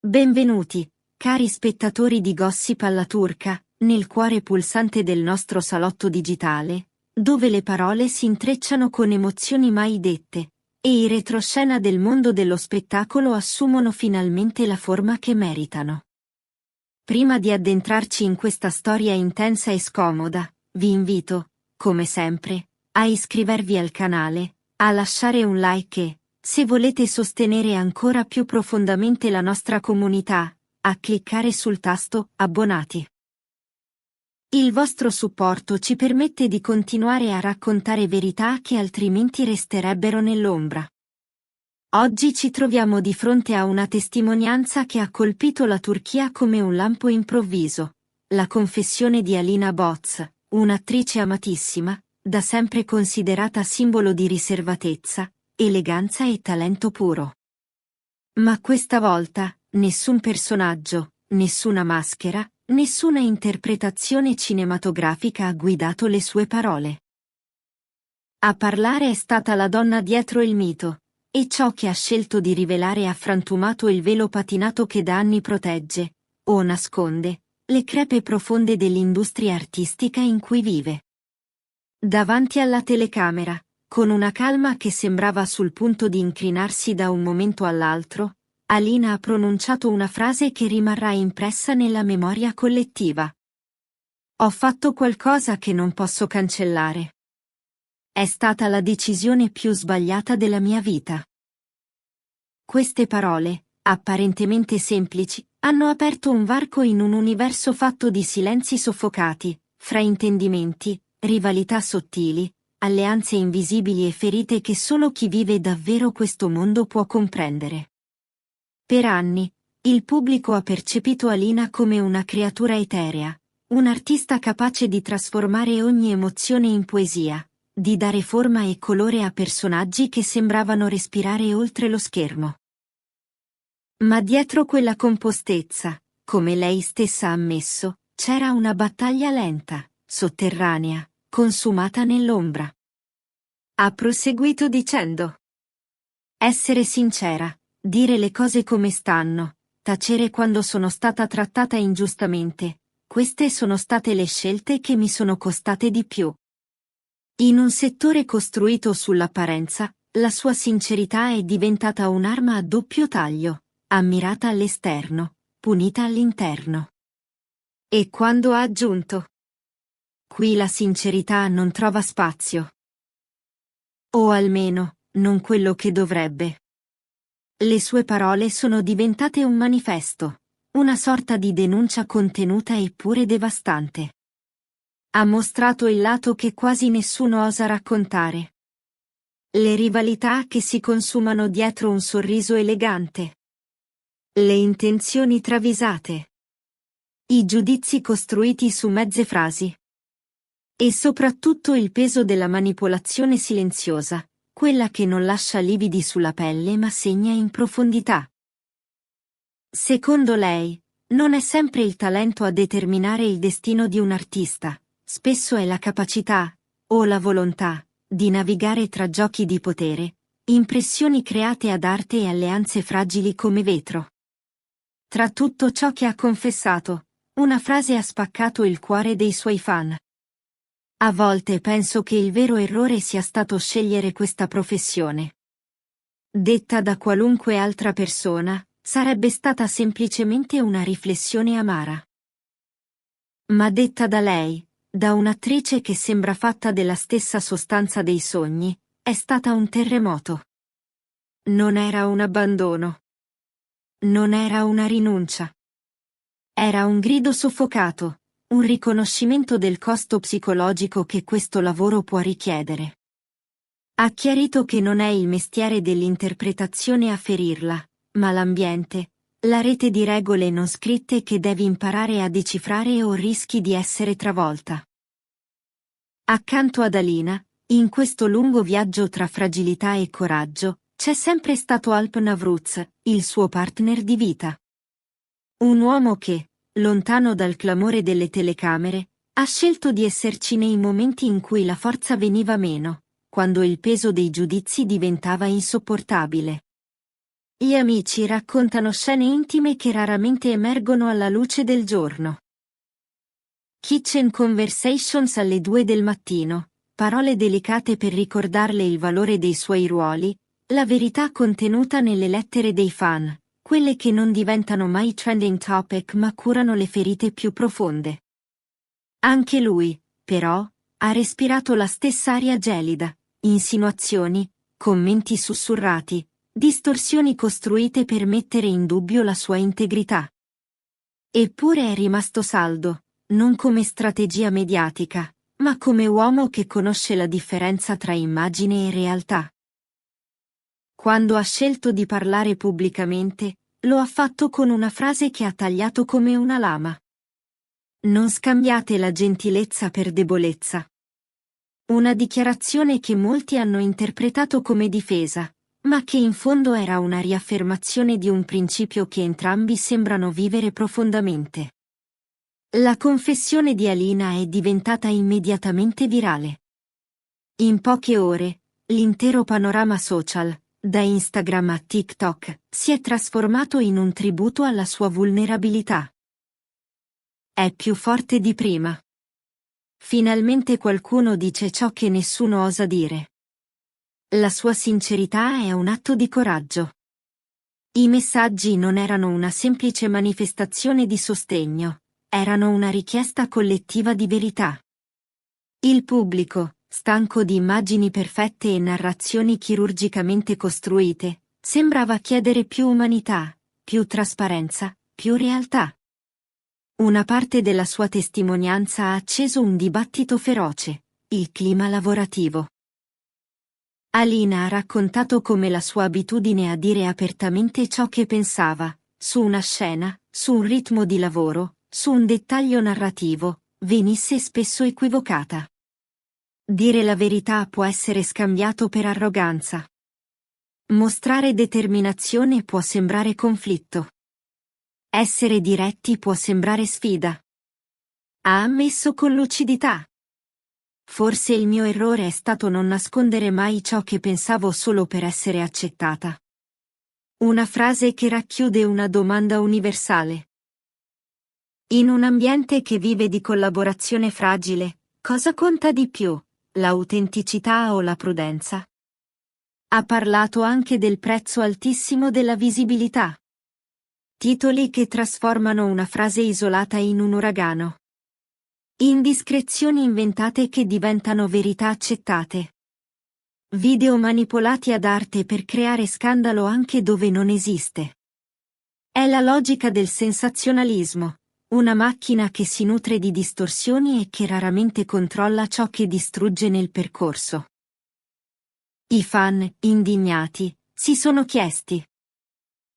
Benvenuti, cari spettatori di Gossip alla turca, nel cuore pulsante del nostro salotto digitale, dove le parole si intrecciano con emozioni mai dette, e i retroscena del mondo dello spettacolo assumono finalmente la forma che meritano. Prima di addentrarci in questa storia intensa e scomoda, vi invito, come sempre, a iscrivervi al canale, a lasciare un like e, se volete sostenere ancora più profondamente la nostra comunità, a cliccare sul tasto Abbonati. Il vostro supporto ci permette di continuare a raccontare verità che altrimenti resterebbero nell'ombra. Oggi ci troviamo di fronte a una testimonianza che ha colpito la Turchia come un lampo improvviso, la confessione di Alina Boz, un'attrice amatissima, da sempre considerata simbolo di riservatezza, eleganza e talento puro. Ma questa volta, nessun personaggio, nessuna maschera, nessuna interpretazione cinematografica ha guidato le sue parole. A parlare è stata la donna dietro il mito, e ciò che ha scelto di rivelare ha frantumato il velo patinato che da anni protegge, o nasconde, le crepe profonde dell'industria artistica in cui vive. Davanti alla telecamera, con una calma che sembrava sul punto di incrinarsi da un momento all'altro, Alina ha pronunciato una frase che rimarrà impressa nella memoria collettiva. Ho fatto qualcosa che non posso cancellare. È stata la decisione più sbagliata della mia vita. Queste parole, apparentemente semplici, hanno aperto un varco in un universo fatto di silenzi soffocati, fraintendimenti, rivalità sottili, alleanze invisibili e ferite che solo chi vive davvero questo mondo può comprendere. Per anni, il pubblico ha percepito Alina come una creatura eterea, un artista capace di trasformare ogni emozione in poesia, di dare forma e colore a personaggi che sembravano respirare oltre lo schermo. Ma dietro quella compostezza, come lei stessa ha ammesso, c'era una battaglia lenta, sotterranea, consumata nell'ombra. Ha proseguito dicendo: essere sincera, dire le cose come stanno, tacere quando sono stata trattata ingiustamente, queste sono state le scelte che mi sono costate di più. In un settore costruito sull'apparenza, la sua sincerità è diventata un'arma a doppio taglio, ammirata all'esterno, punita all'interno. E quando ha aggiunto: qui la sincerità non trova spazio. O almeno, non quello che dovrebbe. Le sue parole sono diventate un manifesto, una sorta di denuncia contenuta eppure devastante. Ha mostrato il lato che quasi nessuno osa raccontare. Le rivalità che si consumano dietro un sorriso elegante. Le intenzioni travisate. I giudizi costruiti su mezze frasi. E soprattutto il peso della manipolazione silenziosa, quella che non lascia lividi sulla pelle ma segna in profondità. Secondo lei, non è sempre il talento a determinare il destino di un artista, spesso è la capacità, o la volontà, di navigare tra giochi di potere, impressioni create ad arte e alleanze fragili come vetro. Tra tutto ciò che ha confessato, una frase ha spaccato il cuore dei suoi fan. A volte penso che il vero errore sia stato scegliere questa professione. Detta da qualunque altra persona, sarebbe stata semplicemente una riflessione amara. Ma detta da lei, da un'attrice che sembra fatta della stessa sostanza dei sogni, è stata un terremoto. Non era un abbandono. Non era una rinuncia. Era un grido soffocato, un riconoscimento del costo psicologico che questo lavoro può richiedere. Ha chiarito che non è il mestiere dell'interpretazione a ferirla, ma l'ambiente, la rete di regole non scritte che devi imparare a decifrare o rischi di essere travolta. Accanto ad Alina, in questo lungo viaggio tra fragilità e coraggio, c'è sempre stato Alp Navruz, il suo partner di vita. Un uomo che, lontano dal clamore delle telecamere, ha scelto di esserci nei momenti in cui la forza veniva meno, quando il peso dei giudizi diventava insopportabile. Gli amici raccontano scene intime che raramente emergono alla luce del giorno. Kitchen Conversations alle 2 del mattino, parole delicate per ricordarle il valore dei suoi ruoli, la verità contenuta nelle lettere dei fan, quelle che non diventano mai trending topic ma curano le ferite più profonde. Anche lui, però, ha respirato la stessa aria gelida, insinuazioni, commenti sussurrati, distorsioni costruite per mettere in dubbio la sua integrità. Eppure è rimasto saldo, non come strategia mediatica, ma come uomo che conosce la differenza tra immagine e realtà. Quando ha scelto di parlare pubblicamente, lo ha fatto con una frase che ha tagliato come una lama. Non scambiate la gentilezza per debolezza. Una dichiarazione che molti hanno interpretato come difesa, ma che in fondo era una riaffermazione di un principio che entrambi sembrano vivere profondamente. La confessione di Alina è diventata immediatamente virale. In poche ore, l'intero panorama social, da Instagram a TikTok, si è trasformato in un tributo alla sua vulnerabilità. È più forte di prima. Finalmente qualcuno dice ciò che nessuno osa dire. La sua sincerità è un atto di coraggio. I messaggi non erano una semplice manifestazione di sostegno, erano una richiesta collettiva di verità. Il pubblico, stanco di immagini perfette e narrazioni chirurgicamente costruite, sembrava chiedere più umanità, più trasparenza, più realtà. Una parte della sua testimonianza ha acceso un dibattito feroce, il clima lavorativo. Alina ha raccontato come la sua abitudine a dire apertamente ciò che pensava, su una scena, su un ritmo di lavoro, su un dettaglio narrativo, venisse spesso equivocata. Dire la verità può essere scambiato per arroganza. Mostrare determinazione può sembrare conflitto. Essere diretti può sembrare sfida. Ha ammesso con lucidità. Forse il mio errore è stato non nascondere mai ciò che pensavo solo per essere accettata. Una frase che racchiude una domanda universale. In un ambiente che vive di collaborazione fragile, cosa conta di più, l'autenticità o la prudenza? Ha parlato anche del prezzo altissimo della visibilità. Titoli che trasformano una frase isolata in un uragano. Indiscrezioni inventate che diventano verità accettate. Video manipolati ad arte per creare scandalo anche dove non esiste. È la logica del sensazionalismo, una macchina che si nutre di distorsioni e che raramente controlla ciò che distrugge nel percorso. I fan, indignati, si sono chiesti: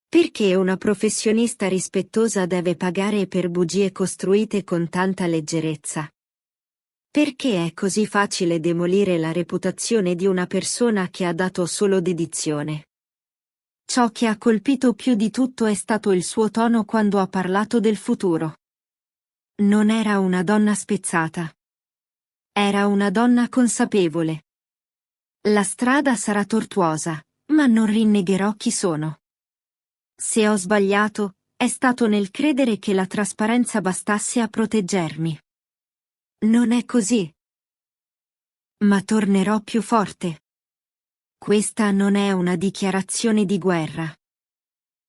perché una professionista rispettosa deve pagare per bugie costruite con tanta leggerezza? Perché è così facile demolire la reputazione di una persona che ha dato solo dedizione? Ciò che ha colpito più di tutto è stato il suo tono quando ha parlato del futuro. Non era una donna spezzata. Era una donna consapevole. La strada sarà tortuosa, ma non rinnegherò chi sono. Se ho sbagliato, è stato nel credere che la trasparenza bastasse a proteggermi. Non è così. Ma tornerò più forte. Questa non è una dichiarazione di guerra.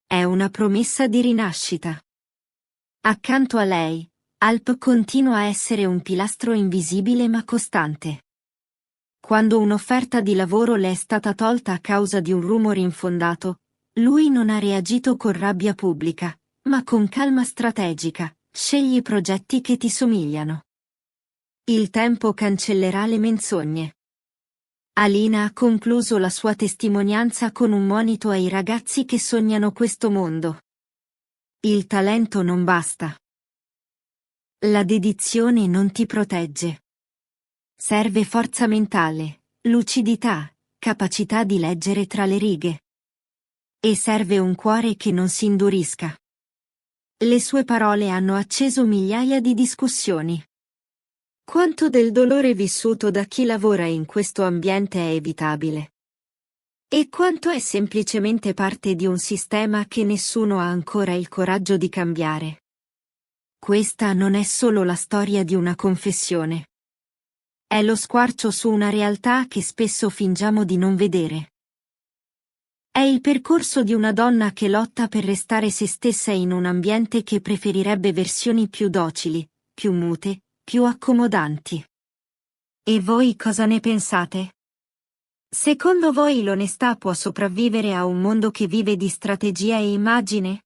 È una promessa di rinascita. Accanto a lei, Alp continua a essere un pilastro invisibile ma costante. Quando un'offerta di lavoro le è stata tolta a causa di un rumore infondato, lui non ha reagito con rabbia pubblica, ma con calma strategica. Scegli progetti che ti somigliano. Il tempo cancellerà le menzogne. Alina ha concluso la sua testimonianza con un monito ai ragazzi che sognano questo mondo. Il talento non basta. La dedizione non ti protegge. Serve forza mentale, lucidità, capacità di leggere tra le righe. E serve un cuore che non si indurisca. Le sue parole hanno acceso migliaia di discussioni. Quanto del dolore vissuto da chi lavora in questo ambiente è evitabile? E quanto è semplicemente parte di un sistema che nessuno ha ancora il coraggio di cambiare. Questa non è solo la storia di una confessione. È lo squarcio su una realtà che spesso fingiamo di non vedere. È il percorso di una donna che lotta per restare se stessa in un ambiente che preferirebbe versioni più docili, più mute, più accomodanti. E voi cosa ne pensate? Secondo voi l'onestà può sopravvivere a un mondo che vive di strategia e immagine?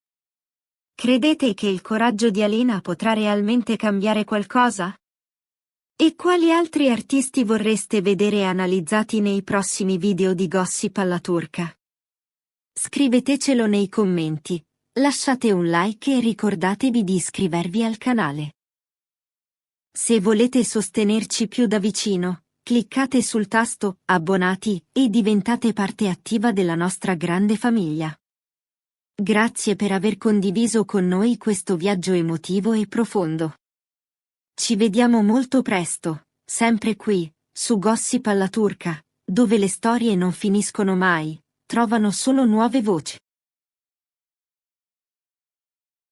Credete che il coraggio di Alina potrà realmente cambiare qualcosa? E quali altri artisti vorreste vedere analizzati nei prossimi video di Gossip alla turca? Scrivetecelo nei commenti, lasciate un like e ricordatevi di iscrivervi al canale. Se volete sostenerci più da vicino, cliccate sul tasto Abbonati e diventate parte attiva della nostra grande famiglia. Grazie per aver condiviso con noi questo viaggio emotivo e profondo. Ci vediamo molto presto, sempre qui, su Gossip alla turca, dove le storie non finiscono mai, trovano solo nuove voci.